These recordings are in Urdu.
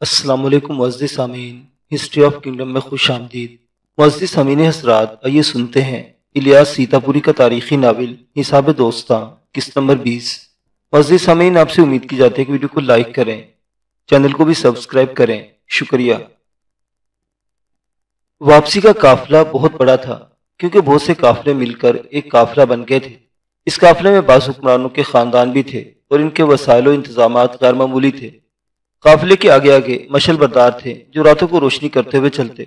السلام علیکم معزز سامعین، ہسٹری آف کنگڈم میں خوش آمدید۔ معزز سامعین حضرات، آئیے سنتے ہیں الیاس سیتا پوری کا تاریخی ناول حساب دوستاں قسط نمبر 20۔ معزز سامعین، آپ سے امید کی جاتی ہے کہ ویڈیو کو لائک کریں، چینل کو بھی سبسکرائب کریں، شکریہ۔ واپسی کا قافلہ بہت بڑا تھا کیونکہ بہت سے قافلے مل کر ایک قافلہ بن گئے تھے۔ اس قافلے میں بعض حکمرانوں کے خاندان بھی تھے اور ان کے وسائل و انتظامات غیر معمولی تھے۔ قافلے کے آگے آگے مشل بردار تھے جو راتوں کو روشنی کرتے ہوئے چلتے۔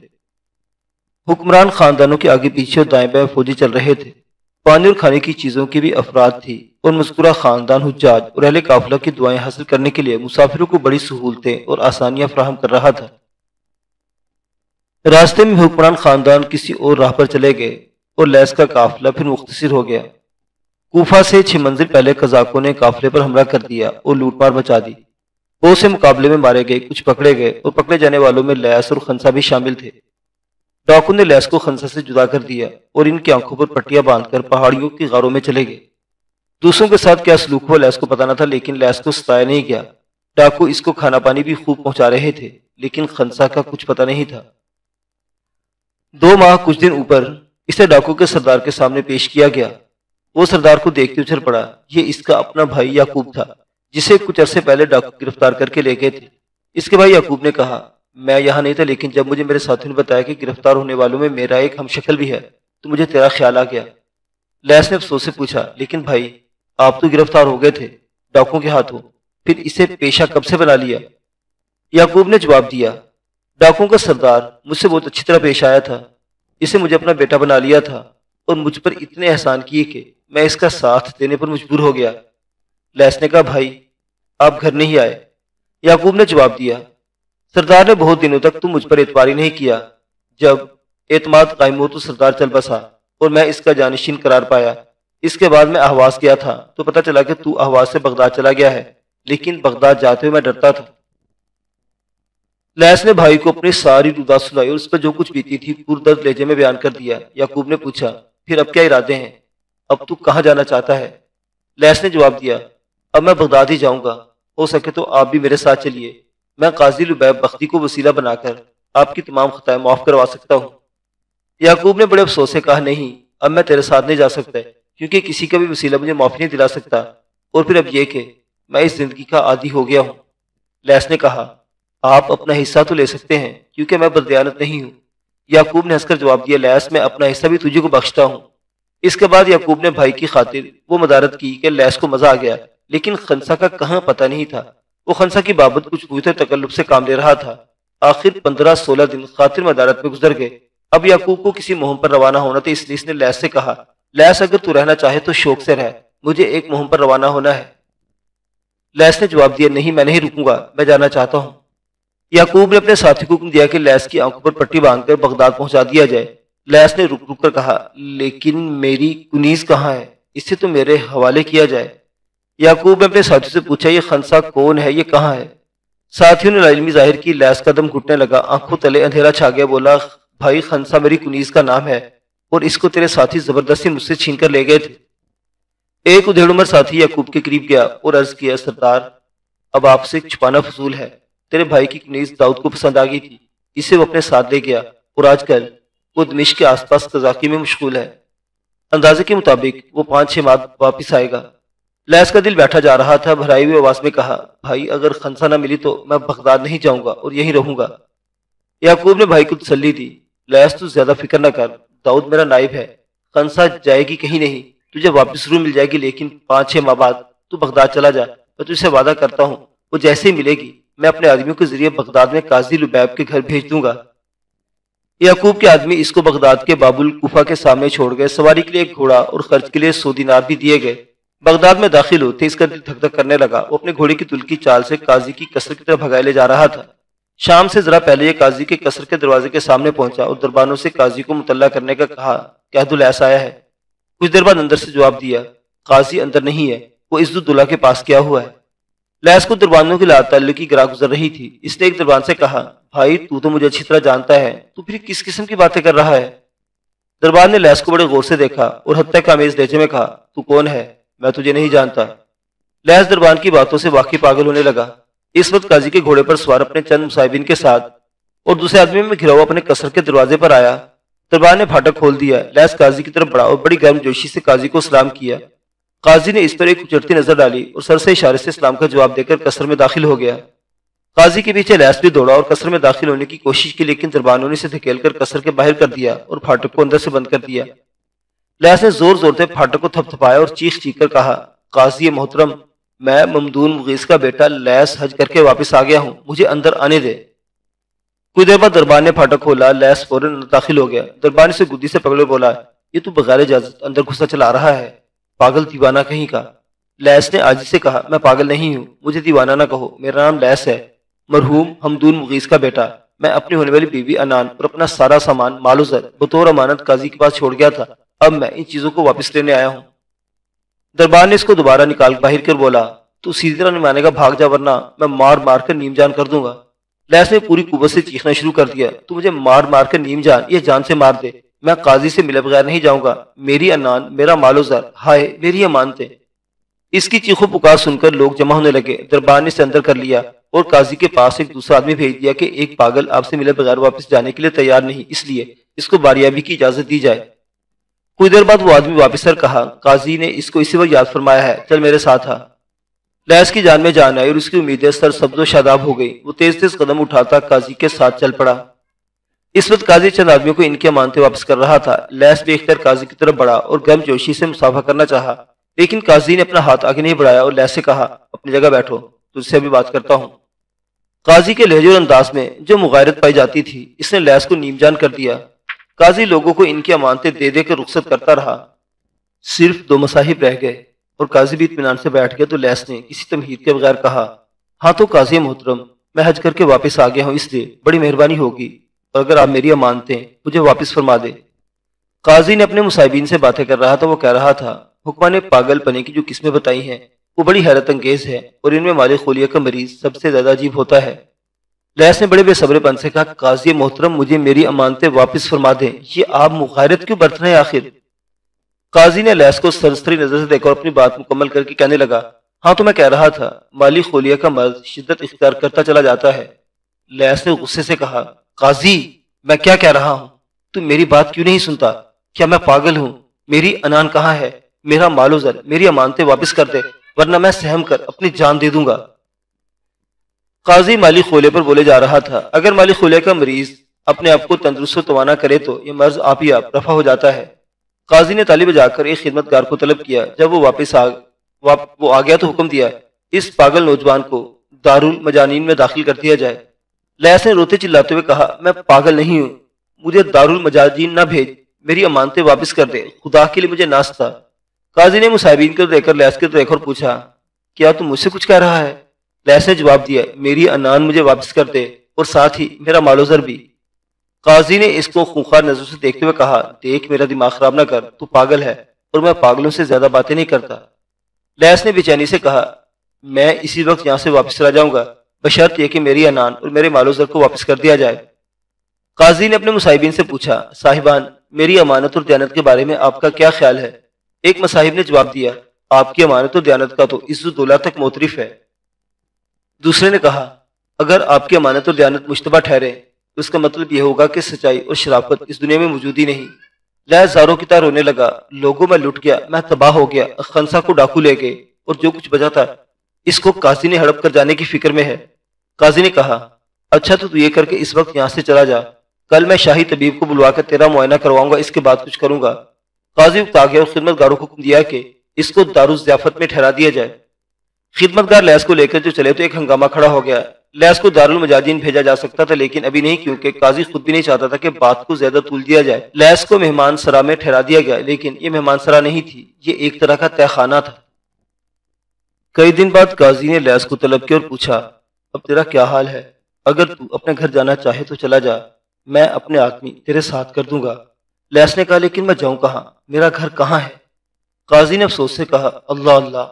حکمران خاندانوں کے آگے پیچھے اور دائیں بائیں فوجی چل رہے تھے۔ پانی اور کھانے کی چیزوں کی بھی افراد تھی اور مذکورہ خاندان حجاج اور اہل قافلہ کی دعائیں حاصل کرنے کے لیے مسافروں کو بڑی سہولتیں اور آسانیاں فراہم کر رہا تھا۔ راستے میں حکمران خاندان کسی اور راہ پر چلے گئے اور لیس کا قافلہ پھر مختصر ہو گیا۔ کوفہ سے 6 منزل پہلے قزاقوں نے قافلے پر حملہ کر دیا اور لوٹ مار مچا دی۔ بہت سے مقابلے میں مارے گئے، کچھ پکڑے گئے اور پکڑے جانے والوں میں لیس اور خنسا بھی شامل تھے۔ ڈاکو نے لیس کو خنسا سے جدا کر دیا اور ان کی آنکھوں پر پٹیاں باندھ کر پہاڑیوں کی غاروں میں چلے گئے۔ دوسروں کے ساتھ کیا سلوک ہوا لیس کو پتہ نہ تھا، لیکن لیس کو ستایا نہیں گیا۔ ڈاکو اس کو کھانا پانی بھی خوب پہنچا رہے تھے، لیکن خنسا کا کچھ پتہ نہیں تھا۔ 2 ماہ کچھ دن اوپر اسے ڈاکو کے سردار کے سامنے پیش کیا گیا۔ وہ سردار کو دیکھتے اچھل پڑا۔ یہ اس کا اپنا بھائی یعقوب تھا جسے کچھ عرصے پہلے ڈاکو گرفتار کر کے لے گئے تھے۔ اس کے بھائی یعقوب نے کہا، میں یہاں نہیں تھا، لیکن جب مجھے میرے ساتھیوں نے بتایا کہ گرفتار ہونے والوں میں میرا ایک ہم شکل بھی ہے تو مجھے تیرا خیال آ گیا۔ لیس نے افسوس سے پوچھا، لیکن بھائی آپ تو گرفتار ہو گئے تھے ڈاکوؤں کے ہاتھوں، پھر اسے پیشہ کب سے بنا لیا؟ یعقوب نے جواب دیا، ڈاکوؤں کا سردار مجھ سے بہت اچھی طرح پیش آیا تھا، اسے مجھے اپنا بیٹا بنا لیا تھا اور مجھ پر اتنے احسان کیے کہ میں اس کا ساتھ دینے پر مجبور ہو گیا۔ لیس نے کہا، بھائی آپ گھر نہیں آئے؟ یعقوب نے جواب دیا، سردار نے بہت دنوں تک تو مجھ پر اعتبار ہی نہیں کیا۔ جب اعتماد قائم ہو تو سردار چل بسا اور میں اس کا جانشین قرار پایا۔ اس کے بعد میں اہواز گیا تھا تو پتہ چلا کہ تو اہواز سے بغداد چلا گیا ہے، لیکن بغداد جاتے ہوئے میں ڈرتا تھا۔ لیس نے بھائی کو اپنی ساری ردا سنائی اور اس پر جو کچھ بیتی تھی پردرد لہجے میں بیان کر دیا۔ یعقوب نے پوچھا، پھر اب کیا ارادے ہیں؟ اب تو کہاں جانا چاہتا ہے؟ لیس نے جواب دیا، اب میں بغداد ہی جاؤں گا، ہو سکے تو آپ بھی میرے ساتھ چلیے، میں قاضی لبیب بختی کو وسیلہ بنا کر آپ کی تمام خطائیں معاف کروا سکتا ہوں۔ یعقوب نے بڑے افسوس سے کہا، نہیں، اب میں تیرے ساتھ نہیں جا سکتا کیونکہ کسی کا بھی وسیلہ مجھے معافی نہیں دلا سکتا، اور پھر اب یہ کہ میں اس زندگی کا عادی ہو گیا ہوں۔ لیس نے کہا، آپ اپنا حصہ تو لے سکتے ہیں کیونکہ میں بددیانت نہیں ہوں۔ یعقوب نے ہنس کر جواب دیا، لیس میں اپنا حصہ بھی تجھے کو بخشتا ہوں۔ اس کے بعد یعقوب نے بھائی کی خاطر وہ مدارت کی کہ لیس کو مزہ آ گیا، لیکن خنسا کا کہاں پتہ نہیں تھا۔ وہ خنسا کی بابت کچھ بہتر تکلف سے کام لے رہا تھا۔ آخر 15-16 دن خاطر مدارت میں گزر گئے۔ اب یعقوب کو کسی مہم پر روانہ ہونا تھا، اس لیے اس نے لیس سے کہا، لیس اگر تو رہنا چاہے تو شوق سے رہ، مجھے ایک مہم پر روانہ ہونا ہے۔ لیس نے جواب دیا، نہیں، میں نہیں رکوں گا، میں جانا چاہتا ہوں۔ یعقوب نے اپنے ساتھی کو حکم دیا کہ لیس کی آنکھوں پر پٹی باندھ کر بغداد پہنچا دیا جائے۔ لیس نے رک رک کر کہا، لیکن میری کنیز کہاں ہے؟ اسے تو میرے حوالے کیا جائے۔ یعقوب نے اپنے ساتھی سے پوچھا، یہ خنسا کون ہے، یہ کہاں ہے؟ ساتھیوں نے لاعلمی ظاہر کی۔ لیس کا دم گھٹنے لگا، آنکھوں تلے اندھیرا چھا گیا۔ بولا، بھائی خنسا میری کنیز کا نام ہے اور اس کو تیرے ساتھی زبردستی مجھ سے چھین کر لے گئے تھے۔ ایک ادھیڑ عمر ساتھی یعقوب کے قریب گیا اور عرض کیا، سردار اب آپ سے چھپانا فضول ہے، تیرے بھائی کی کنیز داؤد کو پسند آ گئی تھی، اسے وہ اپنے ساتھ لے گیا اور آج کل وہ دمشق کے آس پاس قزاقی میں مشغول ہے۔ اندازے کے مطابق وہ 5-6 ماہ واپس آئے گا۔ لیس کا دل بیٹھا جا رہا تھا، بھرائی ہوئی آواز میں کہا، بھائی اگر خنسا نہ ملی تو میں بغداد نہیں جاؤں گا اور یہیں رہوں گا۔ یعقوب نے بھائی کو تسلی دی، لیس تو زیادہ فکر نہ کر، داؤد میرا نائب ہے، خنسا جائے گی کہیں نہیں، تجھے واپس ضرور مل جائے گی، لیکن 5-6 ماہ بعد تو بغداد چلا جا، میں تجھ سے وعدہ کرتا ہوں وہ جیسے ہی ملے گی میں اپنے آدمیوں کے ذریعے بغداد میں قاضی لبیب کے گھر بھیج دوں گا۔ یعقوب کے آدمی اس کو بغداد کے باب الکوفہ کے سامنے چھوڑ گئے۔ سواری کے لیے ایک گھوڑا اور خرچ کے لیے 100 دینار بھی دیے گئے۔ بغداد میں داخل ہوتے اس کا دل دھک دھک کرنے لگا۔ وہ اپنے گھوڑے کی تلکی چال سے قاضی کی قصر کی طرف بھگائے لے جا رہا تھا۔ شام سے ذرا پہلے یہ قاضی کے قصر کے دروازے کے سامنے پہنچا اور دربانوں سے قاضی کو مطلع کرنے کا کہا کہ عبدالیس آیا ہے۔ کچھ دیر بعد اندر سے جواب دیا، قاضی اندر نہیں ہے، وہ عزت الدولہ کے پاس کیا ہوا ہے۔ لیس کو دربانوں کی لا تعلقی گراہ گزر رہی تھی۔ اس نے ایک دربان سے کہا، بھائی تو مجھے اچھی طرح جانتا ہے، تو پھر کس قسم کی باتیں کر رہا ہے؟ دربان نے لیس کو بڑے غور سے دیکھا اور حتیٰ کہ آمیز لہجے میں کہا، تو کون ہے؟ میں تجھے نہیں جانتا۔ لیس دربان کی باتوں سے واقعی پاگل ہونے لگا۔ اس وقت قاضی کے گھوڑے پر سوار اپنے چند مصاحبین کے ساتھ اور دوسرے آدمی میں گھرا ہوا اپنے قصر کے دروازے پر آیا۔ دربار نے پھاٹک کھول دیا۔ لیس قاضی کی طرف بڑھا اور بڑی گرم جوشی سے قاضی کو سلام کیا۔ قاضی نے اس پر ایک اچرتی نظر ڈالی اور سر سے اشارے سے اسلام کا جواب دے کر قصر میں داخل ہو گیا۔ قاضی کے پیچھے لیس بھی دوڑا اور قصر میں داخل ہونے کی کوشش کی، لیکن دربانوں نے اسے دھکیل کر قصر کے باہر کر دیا اور پھاٹک کو اندر سے بند کر دیا۔ لیس نے زور زور سے پھاٹک کو تھپ تھپایا اور چیخ چیخ کر کہا، قاضی محترم، میں ممدون مغیث کا بیٹا لیس حج کر کے واپس آ گیا ہوں، مجھے اندر آنے دے۔ کچھ دیر بعد دربان نے پھاٹک کھولا۔ لیس فوراً داخل ہو گیا۔ دربان اسے گدی سے پکڑے بولا، یہ تو بغیر اجازت اندر گھسا چلا رہا ہے، پاگل دیوانہ کہیں کا۔ لیس نے عاجزی سے کہا، میں پاگل نہیں ہوں، مجھے دیوانہ نہ کہو، میرا نام لیس ہے، مرحوم حمدون مغیث کا بیٹا۔ میں اپنی ہونے والی بیوی انان اور اپنا سارا سامان مال و زر بطور امانت قاضی کے پاس چھوڑ گیا تھا، اب میں ان چیزوں کو واپس لینے آیا ہوں۔ دربان نے اس کو دوبارہ نکال باہر کر بولا، تو سیدھی طرح نہیں مانے گا، بھاگ جا ورنہ میں مار مار کر نیم جان کر دوں گا۔ لیس نے پوری قوت سے چیخنا شروع کر دیا، تو مجھے مار مار کر نیم جان یا جان سے مار دے، میں قاضی سے ملے بغیر نہیں جاؤں گا، میری انان، میرا مال و زر، ہائے میری امانتیں۔ اس کی چیخو پکار سن کر لوگ جمع ہونے لگے۔ دربان نے اسے اندر کر لیا اور قاضی کے پاس ایک دوسرا آدمی بھیج دیا کہ ایک پاگل آپ سے ملے بغیر واپس جانے کے لیے تیار نہیں، اس لیے اس کو باریابی کی اجازت دی جائے۔ کچھ دیر بعد وہ آدمی واپس کر کہا، قاضی نے اس کو اسی وقت یاد فرمایا ہے، چل میرے ساتھ آ۔ لیس کی جان میں جان آئی اور اس کی امیدیں سر سبز و شاداب ہو گئی۔ وہ تیز تیز قدم اٹھاتا قاضی کے ساتھ چل پڑا۔ اس وقت قاضی چند آدمیوں کو ان کی امانتیں واپس کر رہا تھا۔ لیس بے اختیار قاضی کی طرف بڑھا اور گرم جوشی سے مصافحہ کرنا چاہا، لیکن قاضی نے اپنا ہاتھ آگے نہیں بڑھایا اور لیس سے کہا، اپنی جگہ بیٹھو، تجھ سے ابھی بات کرتا ہوں۔ قاضی کے لہجے اور انداز میں جو مغایرت پائی جاتی تھی، اس نے لیس کو نیم جان کر دیا۔ قاضی لوگوں کو ان کی امانتیں دے دے کر رخصت کرتا رہا۔ صرف 2 مصاحب رہ گئے اور قاضی بھی اطمینان سے بیٹھ گیا تو لیس نے کسی تمہید کے بغیر کہا، ہاں تو قاضی محترم، میں حج کر کے واپس آ گیا ہوں، اس لیے بڑی مہربانی ہوگی اور اگر آپ میری امانتیں مجھے واپس فرما دیں۔ قاضی نے اپنے مصاحبین سے باتیں کر رہا تھا، وہ کہہ رہا تھا، حکماں نے پاگل پنے کی جو قسمیں بتائی ہیں وہ بڑی حیرت انگیز ہے اور ان میں مال خلیہ کا مریض سب سے زیادہ عجیب ہوتا ہے۔ لیس نے بڑے بے صبر پن سے کہا، قاضی محترم، مجھے میری امانتیں واپس فرما دیں، یہ آپ مغایرت کیوں برت رہے ہیں آخر؟ قاضی نے لیس کو سرسری نظر سے دیکھا اور اپنی بات مکمل کر کے کہنے لگا، ہاں تو میں کہہ رہا تھا، مالی خلیہ کا مرض شدت اختیار کرتا چلا جاتا ہے۔ لیس نے غصے سے کہا، قاضی میں کیا کہہ رہا ہوں، تم میری بات کیوں نہیں سنتا؟ کیا میں پاگل ہوں؟ میری انان کہاں ہے؟ میرا مال و زر، میری امانتیں واپس کر دے ورنہ میں سہم کر اپنی جان دے دوں گا۔ قاضی مالی خلیہ پر بولے جا رہا تھا، اگر مالی خلیہ کا مریض اپنے آپ کو تندرست و توانا کرے تو یہ مرض آپ ہی آپ رفع ہو جاتا ہے۔ قاضی نے تالی بجا کر ایک خدمتگار کو طلب کیا۔ جب وہ واپس آ گیا تو حکم دیا، اس پاگل نوجوان کو دارالمجانین میں داخل کر دیا جائے۔ لیس نے روتے چلاتے ہوئے کہا، میں پاگل نہیں ہوں، مجھے دارالمجانین نہ بھیج، میری امانتیں واپس کر دے، خدا کے لیے مجھے ناستا۔ قاضی نے مصاحبین کو دیکھ کر لیس کی طرف دیکھا اور پوچھا، کیا تم مجھ سے کچھ کہہ رہا ہے؟ لیس نے جواب دیا، میری انان مجھے واپس کر دے اور ساتھ ہی میرا مال و زر بھی۔ قاضی نے اس کو خونخوار نظر سے دیکھتے ہوئے کہا، دیکھ میرا دماغ خراب نہ کر، تو پاگل ہے اور میں پاگلوں سے زیادہ باتیں نہیں کرتا۔ لیس نے بے چینی سے کہا، میں اسی وقت یہاں سے واپس چلا جاؤں گا، بشرط یہ کہ میری انان اور میرے مال و زر کو واپس کر دیا جائے۔ قاضی نے اپنے مصاحبین سے پوچھا، صاحبان، میری امانت اور دیانت کے بارے میں آپ کا کیا خیال ہے؟ ایک مصاحب نے جواب دیا، آپ کی امانت اور دیانت کا تو عز و دولت تک معترف ہے۔ دوسرے نے کہا، اگر آپ کی امانت اور دیانت مشتبہ ٹھہرے تو اس کا مطلب یہ ہوگا کہ سچائی اور شرافت اس دنیا میں موجود ہی نہیں۔ لیس زاروں کی طرح رونے لگا، لوگوں میں لٹ گیا، میں تباہ ہو گیا، خنسا کو ڈاکو لے گئے اور جو کچھ بچا تھا اس کو قاضی نے ہڑپ کر جانے کی فکر میں ہے۔ قاضی نے کہا، اچھا تو یہ کر کے اس وقت یہاں سے چلا جا، کل میں شاہی طبیب کو بلوا کر تیرا معائنہ کرواؤں گا، اس کے بعد کچھ کروں گا۔ قاضی اکتا گیا اور خدمتگاروں کو حکم دیا کہ اس کو دارالضیافت میں ٹھہرا دیا جائے۔ خدمتگار لیس کو لے کر جو چلے تو ایک ہنگامہ کھڑا ہو گیا۔ لیس کو دارالمجاجین بھیجا جا سکتا تھا لیکن ابھی نہیں، کیونکہ قاضی خود بھی نہیں چاہتا تھا کہ بات کو زیادہ طول دیا جائے۔ لیس کو مہمان سرا میں ٹھہرا دیا گیا، لیکن یہ مہمان سرا نہیں تھی، یہ ایک طرح کا تہہ خانہ تھا۔ کئی دن بعد قاضی نے لیس کو طلب کیا اور پوچھا، اب تیرا کیا حال ہے؟ اگر تو اپنے گھر جانا چاہے تو چلا جا، میں اپنے آدمی تیرے ساتھ کر دوں گا۔ لیس نے کہا، لیکن میں جاؤں کہاں؟ میرا گھر کہاں ہے؟ قاضی نے افسوس سے کہا، اللہ اللہ،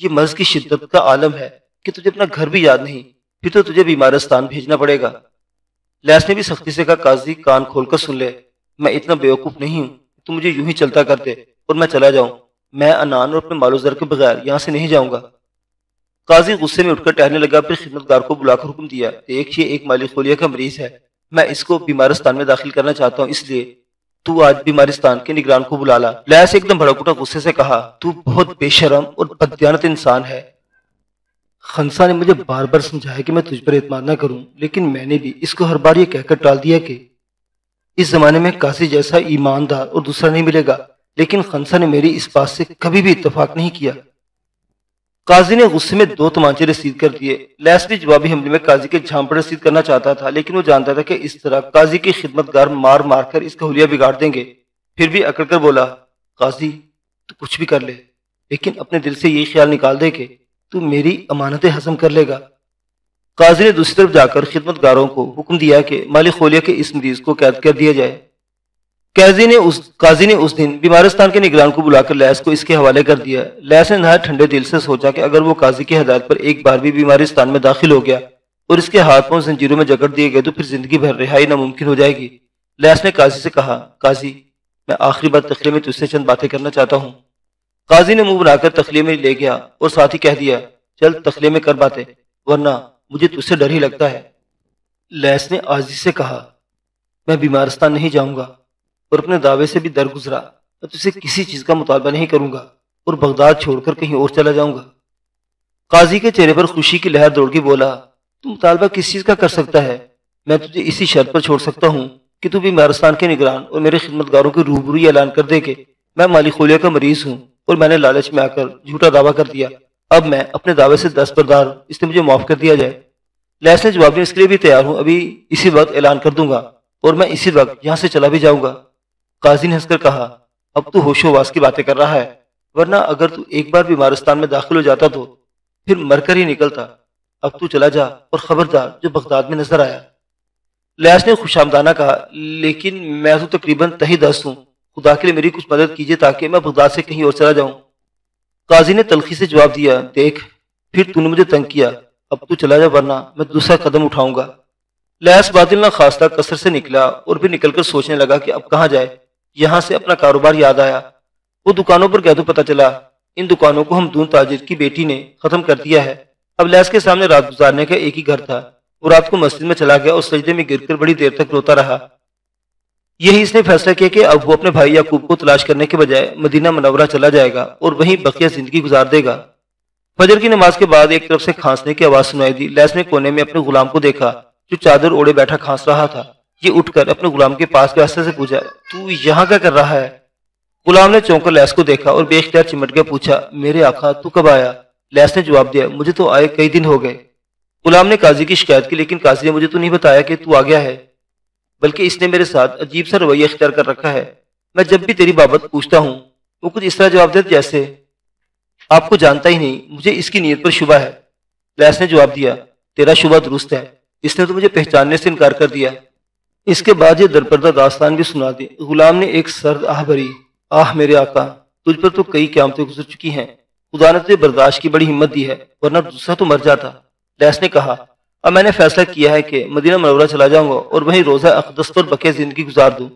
یہ مرض کی شدت کا عالم ہے کہ تجھے اپنا گھر بھی یاد نہیں، پھر تو تجھے بیمارستان بھیجنا پڑے گا۔ لیس نے بھی سختی سے کہا، قاضی کان کھول کر سن لے، میں اتنا بیوقوف نہیں ہوں، تو مجھے یوں ہی چلتا کر دے اور میں چلا جاؤں، میں انان اور اپنے مال و زر کے بغیر یہاں سے نہیں جاؤں گا۔ قاضی غصے میں اٹھ کر ٹہلنے لگا، پھر خدمتگار کو بلا کر حکم دیا، دیکھ یہ ایک مالی خولیا کا مریض ہے، میں اس کو بیمارستان میں داخل کرنا چاہتا ہوں، اس لیے تو آج بیمارستان کے نگران کو بلا لا۔ لیس ایک دم بھڑک اٹھا، غصے سے کہا، تو بہت بے شرم اور بددیانت انسان ہے۔ خنسا نے مجھے بار بار سمجھایا کہ میں تجھ پر اعتماد نہ کروں، لیکن میں نے بھی اس کو ہر بار یہ کہہ کر ٹال دیا کہ اس زمانے میں قاضی جیسا ایماندار اور دوسرا نہیں ملے گا، لیکن خنسا نے میری اس بات سے کبھی بھی اتفاق نہیں کیا۔ قاضی نے غصے میں 2 تمانچے رسید کر دیے۔ لیس بھی جوابی حملے میں قاضی کے جھانپڑ رسید کرنا چاہتا تھا، لیکن وہ جانتا تھا کہ اس طرح قاضی کے خدمتگار مار مار کر اس کا حلیہ بگاڑ دیں گے۔ پھر بھی اکڑ کر بولا، قاضی تو کچھ بھی کر لے، لیکن اپنے دل سے یہ خیال نکال دے کہ تو میری امانتیں ہضم کر لے گا۔ قاضی نے دوسری طرف جا کر خدمتگاروں کو حکم دیا کہ مالی خولیا کے اس مریض کو قید کر دیا جائے۔ قاضی نے اس دن بیمارستان کے نگران کو بلا کر لیس کو اس کے حوالے کر دیا۔ لیس نے نہایت ٹھنڈے دل سے سوچا کہ اگر وہ قاضی کی ہدایت پر ایک بار بھی بیمارستان میں داخل ہو گیا اور اس کے ہاتھ پاؤں زنجیروں میں جکڑ دیے گئے تو پھر زندگی بھر رہائی ناممکن ہو جائے گی۔ لیس نے قاضی سے کہا، قاضی میں آخری بار تخلیے میں تجھ سے چند باتیں کرنا چاہتا ہوں۔ قاضی نے منہ بنا کر تخلیے میں لے گیا اور ساتھ ہی کہہ دیا، چل تخلیے میں کر باتیں، ورنہ مجھے تجھ سے ڈر ہی لگتا ہے۔ لیس نے عاجزی سے کہا، میں بیمارستان نہیں جاؤں گا اور اپنے دعوے سے بھی درگزرا، میں تجھ سے کسی چیز کا مطالبہ نہیں کروں گا اور بغداد چھوڑ کر کہیں اور چلا جاؤں گا۔ قاضی کے چہرے پر خوشی کی لہر دوڑ کے بولا، تو مطالبہ کس چیز کا کر سکتا ہے؟ میں تجھے اسی شرط پر چھوڑ سکتا ہوں کہ تو بیمارستان کے نگران اور میرے خدمتگاروں کے روبرو یہ اعلان کر دے کہ میں مالی خولیا کا مریض ہوں اور میں نے لالچ میں آ کر جھوٹا دعویٰ کر دیا، اب میں اپنے دعوے سے دستبردار، اس نے مجھے معاف کر دیا جائے۔ لیس نے جواب دیا، اس کے لیے بھی تیار ہوں، ابھی اسی وقت اعلان کر دوں گا اور میں اسی وقت یہاں سے چلا بھی جاؤں گا۔ قاضی نے ہنس کر کہا، اب تو ہوش و واس کی باتیں کر رہا ہے، ورنہ اگر تو ایک بار بیمارستان میں داخل ہو جاتا تو پھر مر کر ہی نکلتا، اب تو چلا جا اور خبردار جو بغداد میں نظر آیا۔ لیس نے خوشامدانہ کہا، لیکن میں تو تقریباً تہی دست ہوں، خدا کے لیے میری کچھ مدد کیجیے تاکہ میں بغداد سے کہیں اور چلا جاؤں۔ قاضی نے تلخی سے جواب دیا، دیکھ پھر تو نے مجھے تنگ کیا، اب تو چلا جا ورنہ میں دوسرا قدم اٹھاؤں گا۔ لیس بادل نہ خواستہ قصر سے نکلا اور پھر نکل کر سوچنے لگا کہ اب کہاں جائے۔ یہاں سے اپنا کاروبار یاد آیا، وہ دکانوں پر گیا تو پتہ چلا ان دکانوں کو ہمدون تاجر کی بیٹی نے ختم کر دیا ہے۔ اب لیس کے سامنے رات گزارنے کا ایک ہی گھر تھا۔ وہ رات کو مسجد میں چلا گیا اور سجدے میں گر کر بڑی دیر تک روتا رہا۔ یہی اس نے فیصلہ کیا کہ اب وہ اپنے بھائی یعقوب کو تلاش کرنے کے بجائے مدینہ منورہ چلا جائے گا اور وہیں بقیہ زندگی گزار دے گا۔ فجر کی نماز کے بعد ایک طرف سے کھانسنے کی آواز سنائی دی۔ لیس نے کونے میں اپنے غلام کو دیکھا جو چادر اوڑے بیٹھا کھانس رہا تھا۔ یہ اٹھ کر اپنے غلام کے پاس گیا، سے پوچھا، تو یہاں کیا کر رہا ہے؟ غلام نے چونک کر لیس کو دیکھا اور بے اختیار چمٹ گیا، پوچھا، میرے آقا تو کب آیا؟ لیس نے جواب دیا، مجھے تو آئے کئی دن ہو گئے۔ غلام نے قاضی کی شکایت کی، لیکن قاضی نے مجھے تو نہیں بتایا کہ تو آ گیا ہے، بلکہ اس نے میرے ساتھ عجیب سا رویہ اختیار کر رکھا ہے۔ میں جب بھی تیری بابت پوچھتا ہوں وہ کچھ اس طرح جواب دیتا جیسے آپ کو جانتا ہی نہیں، مجھے اس کی نیت پر شبہ ہے۔ لیس نے جواب دیا، تیرا شبہ درست ہے، اس نے تو مجھے پہچاننے سے انکار کر دیا۔ اس کے بعد یہ درپردہ داستان بھی سنا دی۔ غلام نے ایک سرد آہ بھری، آہ میرے آقا، تجھ پر تو کئی قیامتیں گزر چکی ہیں، خدا نے تجھے برداشت کی بڑی ہمت دی ہے، ورنہ دوسرا تو مر جاتا۔ لیس نے کہا، اب میں نے فیصلہ کیا ہے کہ مدینہ منورہ چلا جاؤں گا اور وہیں روزہ اقدس پر بقیہ زندگی گزار دوں۔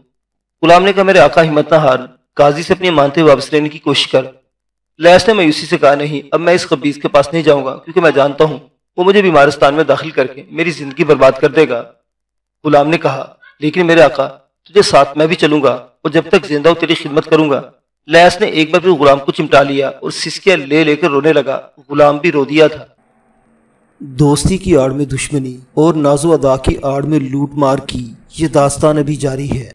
غلام نے کہا، میرے آقا ہمت نہ ہار، قاضی سے اپنی امانتیں واپس لینے کی کوشش کر۔ لیس نے مایوسی سے کہا، نہیں، اب میں اس خبیث کے پاس نہیں جاؤں گا، کیونکہ میں جانتا ہوں وہ مجھے بیمارستان میں داخل کر کے میری زندگی برباد کر دے گا۔ غلام نے کہا، لیکن میرے آقا، تجھے ساتھ میں بھی چلوں گا اور جب تک زندہ ہوں تیری خدمت کروں گا۔ لیس نے ایک بار پھر غلام کو چمٹا لیا اور سسکیاں لے لے کر رونے لگا۔ غلام بھی رو دیا تھا۔ دوستی کی آڑ میں دشمنی اور ناز و ادا کی آڑ میں لوٹ مار کی یہ داستان ابھی جاری ہے۔